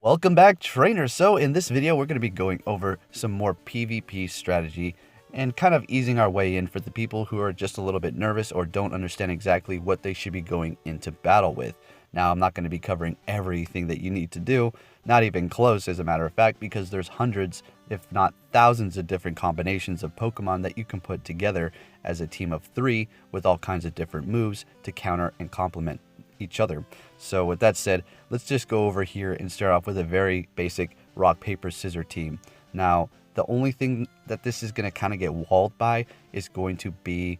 Welcome back, trainers. So in this video, we're going to be going over some more PvP strategy and kind of easing our way in for the people who are just a little bit nervous or don't understand exactly what they should be going into battle with. Now, I'm not going to be covering everything that you need to do, not even close as a matter of fact, because there's hundreds, if not thousands of different combinations of Pokemon that you can put together as a team of 3 with all kinds of different moves to counter and complement each other. So with that said, let's just go over here and start off with a very basic rock, paper, scissors team. Now, the only thing that this is going to kind of get walled by is going to be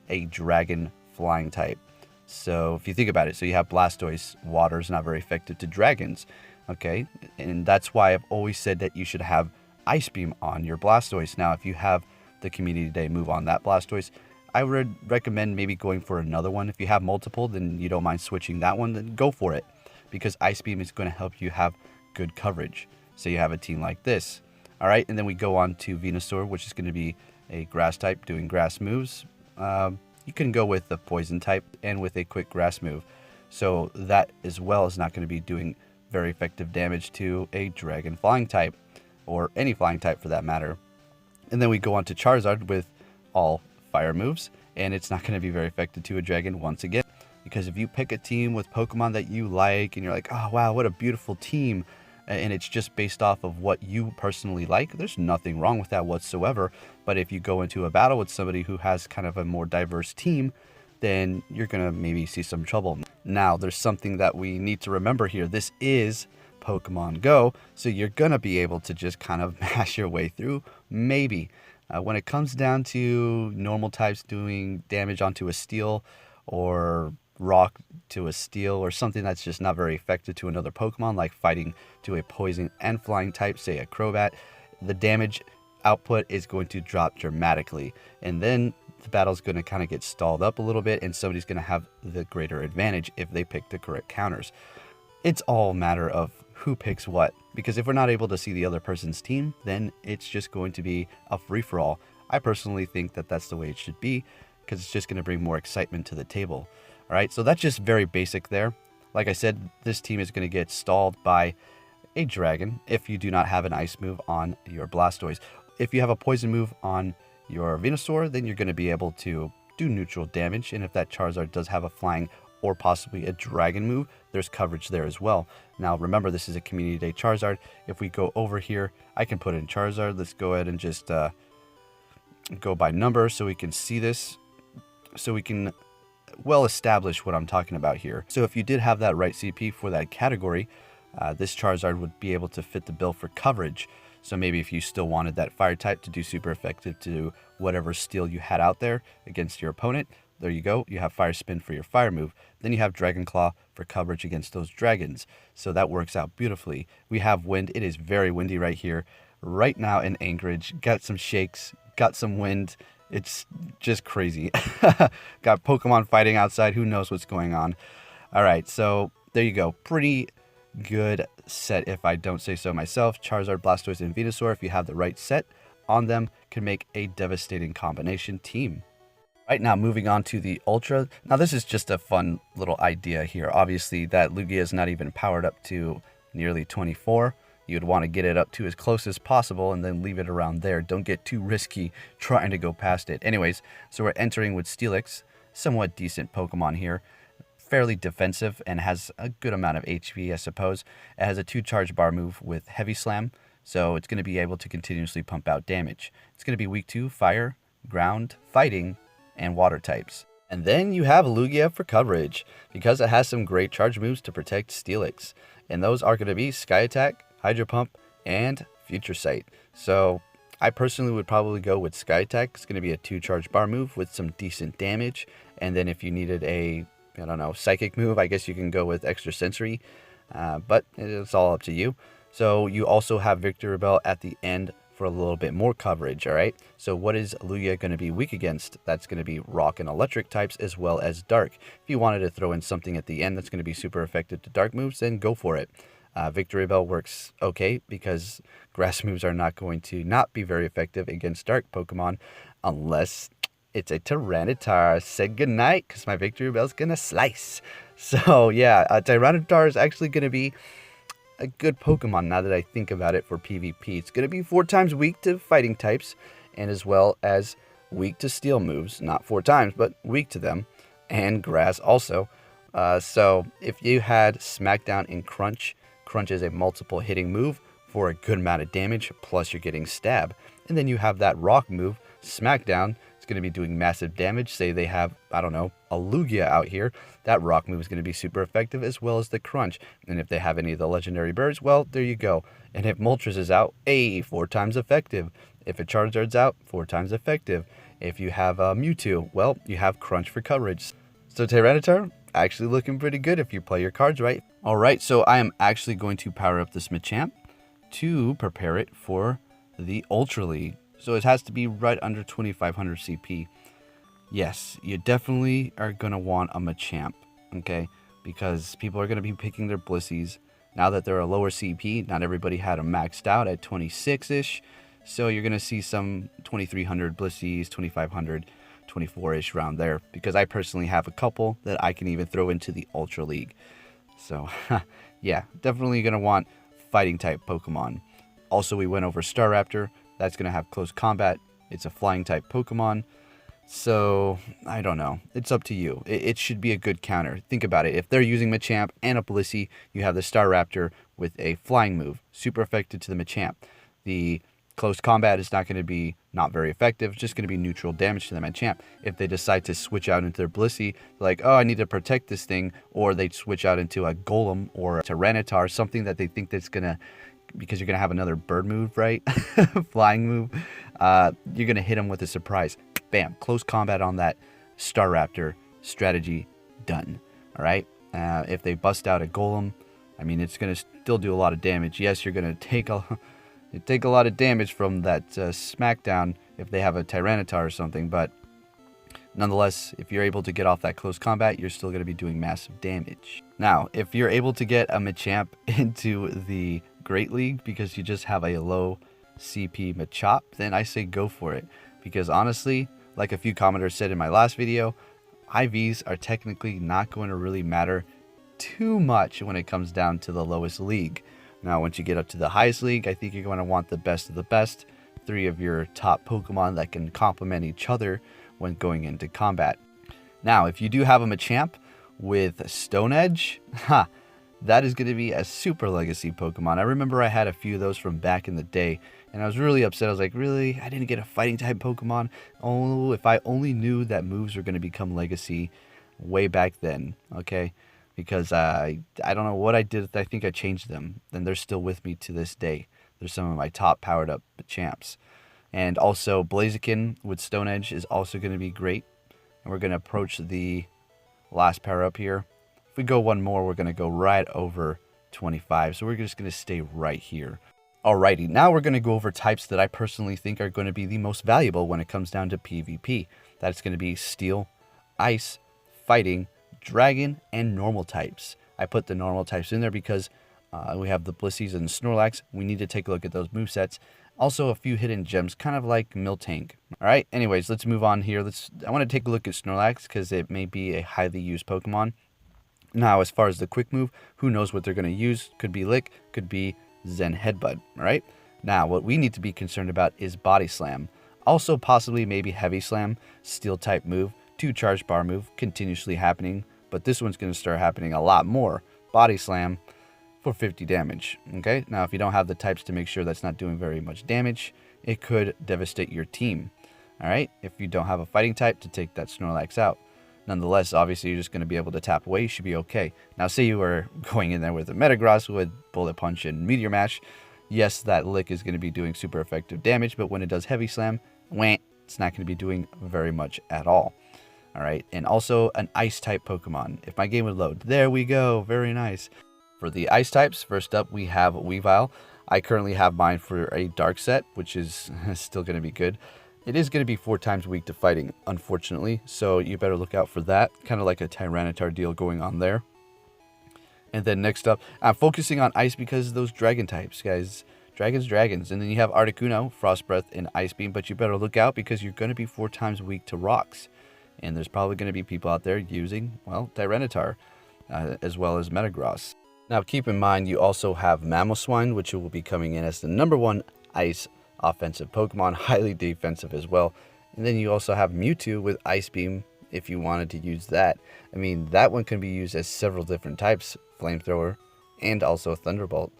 a dragon flying type. So if you think about it, so you have Blastoise, water is not very effective to dragons, okay? And that's why I've always said that you should have Ice Beam on your Blastoise. Now, if you have the Community Day move on that Blastoise, I would recommend maybe going for another one. If you have multiple, then you don't mind switching that one, then go for it. Because Ice Beam is going to help you have good coverage. So you have a team like this. Alright, and then we go on to Venusaur, which is going to be a grass type doing grass moves. You can go with the poison type and with a quick grass move. So that as well is not going to be doing very effective damage to a dragon flying type. Or any flying type for that matter. And then we go on to Charizard with all fire moves, and it's not going to be very effective to a dragon once again, because if you pick a team with Pokemon that you like and you're like, oh wow, what a beautiful team, and it's just based off of what you personally like, there's nothing wrong with that whatsoever. But if you go into a battle with somebody who has kind of a more diverse team, then you're going to maybe see some trouble. Now, there's something that we need to remember here. This is Pokemon Go, so you're going to be able to just kind of mash your way through, maybe. When it comes down to normal types doing damage onto a steel or rock to a steel or something that's just not very effective to another Pokemon, like fighting to a poison and flying type, say a Crobat, the damage output is going to drop dramatically. And then the battle's going to kind of get stalled up a little bit and somebody's going to have the greater advantage if they pick the correct counters. It's all a matter of who picks what, because if we're not able to see the other person's team, then it's just going to be a free-for-all. I personally think that that's the way it should be, because it's just going to bring more excitement to the table. All right, so that's just very basic there. Like I said, this team is going to get stalled by a dragon if you do not have an ice move on your Blastoise. If you have a poison move on your Venusaur, then you're going to be able to do neutral damage, and if that Charizard does have a flying or possibly a dragon move, there's coverage there as well. Now remember, this is a Community Day Charizard. If we go over here, I can put in Charizard. Let's go ahead and just go by number so we can see this, so we can well establish what I'm talking about here. So if you did have that right CP for that category, this Charizard would be able to fit the bill for coverage. So maybe if you still wanted that fire type to do super effective to whatever steel you had out there against your opponent, there you go. You have Fire Spin for your fire move. Then you have Dragon Claw for coverage against those dragons. So that works out beautifully. We have wind. It is very windy right here. Right now in Anchorage. Got some shakes. Got some wind. It's just crazy. Got Pokemon fighting outside. Who knows what's going on. All right. So there you go. Pretty good set if I don't say so myself. Charizard, Blastoise, and Venusaur, if you have the right set on them, can make a devastating combination team. Right now, moving on to the Ultra. Now, this is just a fun little idea here. Obviously, that Lugia is not even powered up to nearly 24. You'd want to get it up to as close as possible and then leave it around there. Don't get too risky trying to go past it. Anyways, so we're entering with Steelix. Somewhat decent Pokemon here. Fairly defensive and has a good amount of HP, I suppose. It has a 2-charge bar move with Heavy Slam, so it's going to be able to continuously pump out damage. It's going to be weak to Fire, Ground, Fighting, and water types. And then you have Lugia for coverage, because it has some great charge moves to protect Steelix. And those are going to be Sky Attack, Hydro Pump, and Future Sight. So I personally would probably go with Sky Attack. It's going to be a 2-charge bar move with some decent damage. And then if you needed a, I don't know, Psychic move, I guess you can go with Extra Sensory. But it's all up to you. So you also have Victory Bell at the end for a little bit more coverage, all right? So what is Lugia going to be weak against? That's going to be rock and electric types as well as dark. If you wanted to throw in something at the end that's going to be super effective to dark moves, then go for it. Victory Bell works okay because grass moves are not going to not be very effective against dark Pokemon unless it's a Tyranitar. Say goodnight because my Victory Bell's going to slice. So yeah, Tyranitar is actually going to be a good Pokemon now that I think about it for PvP. It's going to be 4 times weak to fighting types, and as well as weak to steel moves. Not 4 times, but weak to them. And grass also. So if you had Smackdown and Crunch, Crunch is a multiple hitting move for a good amount of damage, plus you're getting Stab. And then you have that Rock move, Smackdown. It's going to be doing massive damage. Say they have, I don't know, a Lugia out here. That Rock move is going to be super effective, as well as the Crunch. And if they have any of the legendary birds, well, there you go. And if Moltres is out, 4 times effective. If a Charizard's out, 4 times effective. If you have a Mewtwo, well, you have Crunch for coverage. So Tyranitar, actually looking pretty good if you play your cards right. Alright, so I am actually going to power up this Machamp to prepare it for the Ultra League. So it has to be right under 2500 CP. Yes, you definitely are going to want a Machamp, okay? Because people are going to be picking their Blissies. Now that they're a lower CP, not everybody had them maxed out at 26-ish. So you're going to see some 2300 Blissies, 2500, 24-ish around there. Because I personally have a couple that I can even throw into the Ultra League. So, yeah, definitely going to want fighting type Pokemon. Also, we went over Staraptor. That's going to have close combat. It's a flying type Pokemon. So, I don't know. It's up to you. It should be a good counter. Think about it. If they're using Machamp and a Blissey, you have the Staraptor with a flying move. Super effective to the Machamp. The close combat is not going to be not very effective. It's just going to be neutral damage to the Machamp. If they decide to switch out into their Blissey, like, oh, I need to protect this thing, or they switch out into a Golem or a Tyranitar, something that they think that's going to, because you're going to have another bird move, right? Flying move. You're going to hit them with a surprise. Bam. Close combat on that Staraptor. Strategy done. All right. If they bust out a Golem, I mean, it's going to still do a lot of damage. Yes, you're going to take a lot of damage from that Smackdown if they have a Tyranitar or something. But nonetheless, if you're able to get off that close combat, you're still going to be doing massive damage. Now, if you're able to get a Machamp into the Great League because you just have a low CP Machop, then I say go for it. Because honestly, like a few commenters said in my last video, IVs are technically not going to really matter too much when it comes down to the lowest league. Now, once you get up to the highest league, I think you're going to want the best of the best. 3 of your top Pokemon that can complement each other when going into combat. Now, if you do have a Machamp with Stone Edge, that is going to be a super legacy Pokemon. I remember I had a few of those from back in the day, and I was really upset. I was like, really? I didn't get a fighting type Pokemon? Oh, if I only knew that moves were going to become legacy way back then, okay? Because I don't know what I did. I think I changed them, and they're still with me to this day. They're some of my top powered up champs. And also Blaziken with Stone Edge is also going to be great. And we're going to approach the last power up here. If we go one more, we're going to go right over 25. So we're just going to stay right here. Alrighty, now we're going to go over types that I personally think are going to be the most valuable when it comes down to PvP. That's going to be Steel, Ice, Fighting, Dragon, and Normal types. I put the normal types in there because we have the Blissies and Snorlax. We need to take a look at those movesets. Also, a few hidden gems, kind of like Miltank. Alright, anyways, let's move on here. I want to take a look at Snorlax because it may be a highly used Pokemon. Now, as far as the quick move, who knows what they're going to use? Could be Lick, could be Zen Headbutt, alright? Now, what we need to be concerned about is Body Slam. Also, possibly maybe Heavy Slam, Steel type move, 2 Charge Bar move, continuously happening. But this one's going to start happening a lot more. Body Slam for 50 damage, okay? Now, if you don't have the types to make sure that's not doing very much damage, it could devastate your team, alright? If you don't have a fighting type to take that Snorlax out. Nonetheless, obviously, you're just going to be able to tap away. You should be okay. Now, say you were going in there with a Metagross with Bullet Punch and Meteor Mash. Yes, that Lick is going to be doing super effective damage, but when it does Heavy Slam, it's not going to be doing very much at all. Alright, and also an Ice type Pokemon. If my game would load. There we go. Very nice. For the Ice types, first up we have Weavile. I currently have mine for a Dark set, which is still going to be good. It is going to be 4 times weak to fighting, unfortunately, so you better look out for that. Kind of like a Tyranitar deal going on there. And then next up, I'm focusing on Ice because of those Dragon types, guys. Dragons. And then you have Articuno, Frost Breath, and Ice Beam, but you better look out because you're going to be 4 times weak to rocks. And there's probably going to be people out there using, well, Tyranitar, as well as Metagross. Now keep in mind you also have Mamoswine, which will be coming in as the #1 ice offensive Pokemon, highly defensive as well. And then you also have Mewtwo with Ice Beam if you wanted to use that. I mean, that one can be used as several different types, Flamethrower and also Thunderbolt,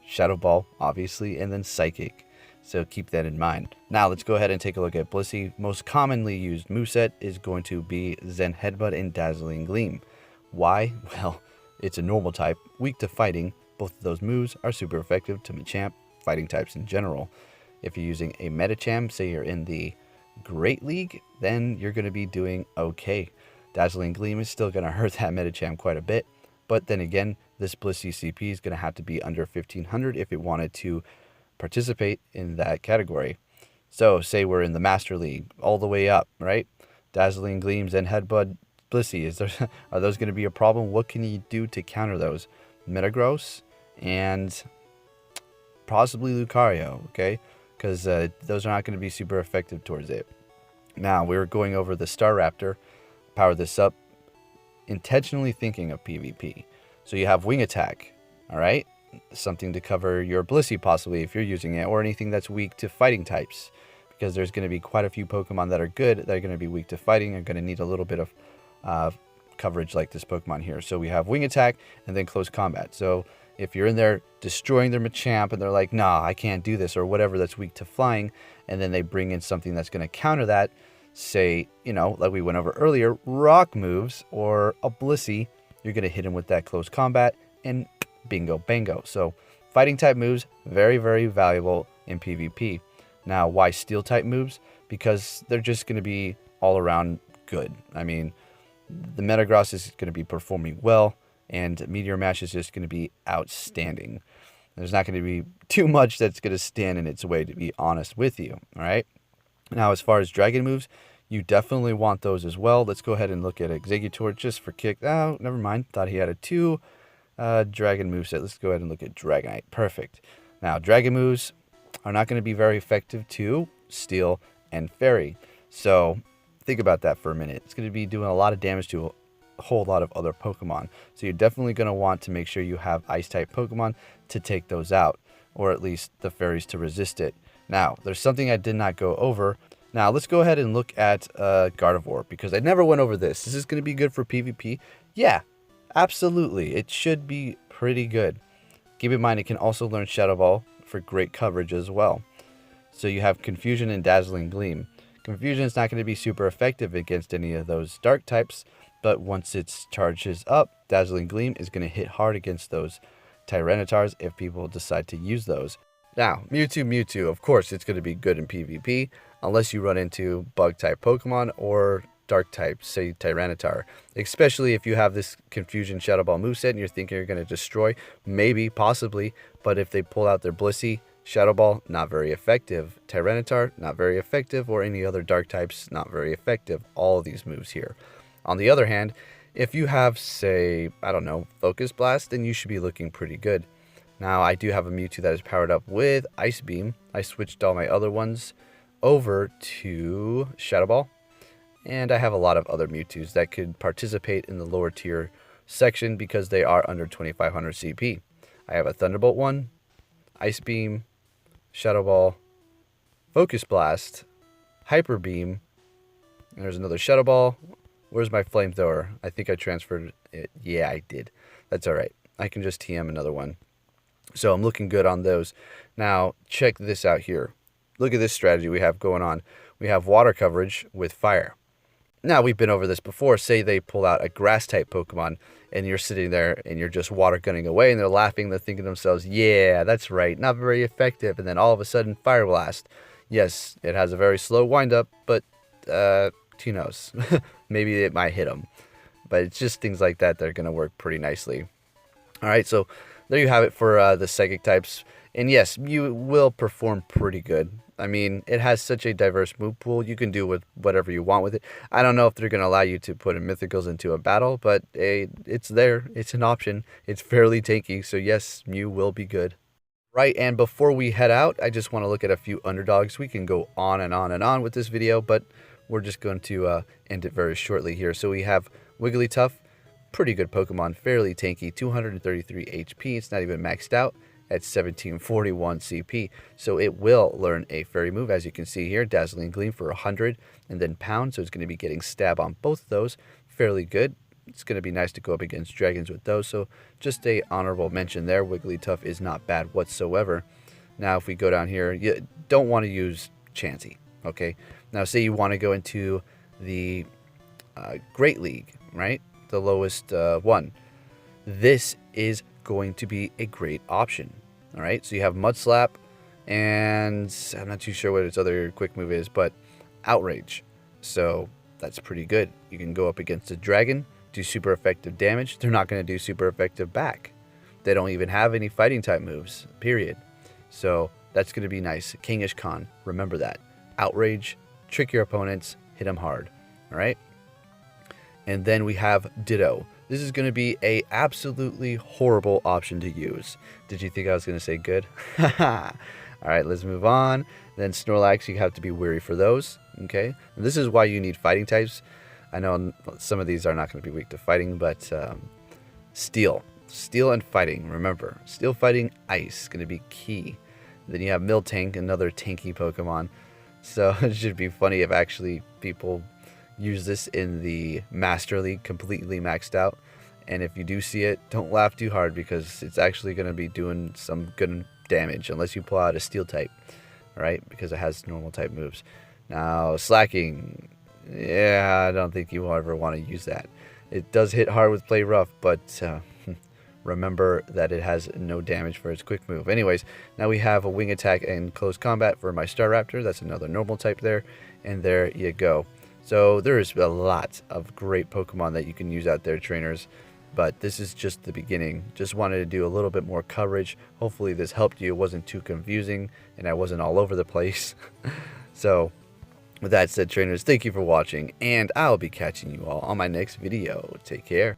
Shadow Ball obviously, and then Psychic. So keep that in mind. Now let's go ahead and take a look at Blissey. Most commonly used moveset is going to be Zen Headbutt and Dazzling Gleam. Why? Well, it's a normal type, weak to fighting. Both of those moves are super effective to Machamp, fighting types in general. If you're using a Medicham, say you're in the Great League, then you're going to be doing okay. Dazzling Gleam is still going to hurt that Medicham quite a bit, but then again, this Blissey CP is going to have to be under 1500 if it wanted to participate in that category. So say we're in the Master League, all the way up, right? Dazzling Gleams and Headbutt Blissey, are those going to be a problem? What can you do to counter those? Metagross and possibly Lucario, okay? Because those are not going to be super effective towards it. Now, we're going over the Staraptor. Power this up, intentionally thinking of PvP. So you have Wing Attack, all right? Something to cover your Blissey possibly if you're using it, or anything that's weak to fighting types. Because there's going to be quite a few Pokemon that are good, that are going to be weak to fighting, are going to need a little bit of coverage like this Pokemon here. So we have Wing Attack and then Close Combat. So if you're in there destroying their Machamp and they're like, nah, I can't do this, or whatever that's weak to flying, and then they bring in something that's going to counter that, say, you know, like we went over earlier, rock moves or a Blissey, you're going to hit him with that Close Combat and bingo bango. So fighting type moves, very, very valuable in PvP. Now, why steel type moves? Because they're just going to be all around good. I mean, the Metagross is going to be performing well, and Meteor Mash is just going to be outstanding. There's not going to be too much that's going to stand in its way, to be honest with you, all right? Now, as far as Dragon moves, you definitely want those as well. Let's go ahead and look at Exeggutor just for kick. Oh, never mind. Thought he had a 2 Dragon moveset. Let's go ahead and look at Dragonite. Perfect. Now, Dragon moves are not going to be very effective to Steel and Fairy. So think about that for a minute. It's going to be doing a lot of damage to a whole lot of other Pokemon. So you're definitely going to want to make sure you have Ice-type Pokemon to take those out, or at least the Fairies to resist it. Now, there's something I did not go over. Now, let's go ahead and look at Gardevoir, because I never went over this. Is this going to be good for PvP? Yeah, absolutely. It should be pretty good. Keep in mind, it can also learn Shadow Ball for great coverage as well. So you have Confusion and Dazzling Gleam. Confusion is not going to be super effective against any of those dark types, but once it charges up, Dazzling Gleam is going to hit hard against those Tyrannitars if people decide to use those. Now, Mewtwo, of course, it's going to be good in PvP, unless you run into bug-type Pokemon or dark-type, say Tyranitar. Especially if you have this Confusion Shadow Ball moveset and you're thinking you're going to destroy, maybe, possibly, but if they pull out their Blissey, Shadow Ball, not very effective. Tyranitar, not very effective, or any other dark types, not very effective. All of these moves here. On the other hand, if you have, say, I don't know, Focus Blast, then you should be looking pretty good. Now, I do have a Mewtwo that is powered up with Ice Beam. I switched all my other ones over to Shadow Ball. And I have a lot of other Mewtwo's that could participate in the lower tier section because they are under 2500 CP. I have a Thunderbolt one, Ice Beam, Shadow Ball, Focus Blast, Hyper Beam, and there's another Shadow Ball. Where's my Flamethrower? I think I transferred it. Yeah, I did. That's all right. I can just TM another one. So I'm looking good on those. Now, check this out here. Look at this strategy we have going on. We have water coverage with fire. Now, we've been over this before. Say they pull out a grass-type Pokemon, and you're sitting there, and you're just water gunning away, and they're laughing. They're thinking to themselves, yeah, that's right, not very effective. And then all of a sudden, Fire Blast. Yes, it has a very slow wind-up, but who knows? Maybe it might hit them. But it's just things like that that are going to work pretty nicely. All right, so there you have it for the Psychic types. And yes, you will perform pretty good. I mean, it has such a diverse move pool. You can do with whatever you want with it. I don't know if they're going to allow you to put in Mythicals into a battle, but it's there. It's an option. It's fairly tanky, so yes, Mew will be good. Right, and before we head out, I just want to look at a few underdogs. We can go on and on and on with this video, but we're just going to end it very shortly here. So we have Wigglytuff, pretty good Pokemon, fairly tanky, 233 HP. It's not even maxed out at 1741 CP. So it will learn a fairy move, as you can see here, Dazzling Gleam for 100 and then Pound. So it's going to be getting stab on both of those. Fairly good. It's going to be nice to go up against dragons with those. So just a honorable mention there. Wigglytuff is not bad whatsoever. Now if we go down here, you don't want to use Chansey. Okay. Now say you want to go into the Great League, right? The lowest one. This is going to be a great option. All right. So you have Mud Slap, and I'm not too sure what its other quick move is, but Outrage. So that's pretty good. You can go up against a dragon, do super effective damage. They're not going to do super effective back. They don't even have any fighting type moves, period. So that's going to be nice. Kingish Khan, remember that. Outrage, trick your opponents, hit them hard. All right. And then we have Ditto. This is going to be a absolutely horrible option to use. Did you think I was going to say good? All right, let's move on. Then Snorlax, you have to be wary for those. Okay. And this is why you need fighting types. I know some of these are not going to be weak to fighting, but Steel and Fighting, remember. Steel, Fighting, Ice, going to be key. Then you have Miltank, another tanky Pokemon. So it should be funny if actually people use this in the Master League completely maxed out. And if you do see it, don't laugh too hard because it's actually going to be doing some good damage unless you pull out a Steel type, right? Because it has normal type moves. Now, Slacking. Yeah, I don't think you will ever want to use that. It does hit hard with Play Rough, but remember that it has no damage for its quick move. Anyways, now we have a Wing Attack and Close Combat for my Staraptor. That's another normal type there. And there you go. So there is a lot of great Pokemon that you can use out there, trainers. But this is just the beginning. Just wanted to do a little bit more coverage. Hopefully this helped you. It wasn't too confusing and I wasn't all over the place. So with that said, trainers, thank you for watching, and I'll be catching you all on my next video. Take care.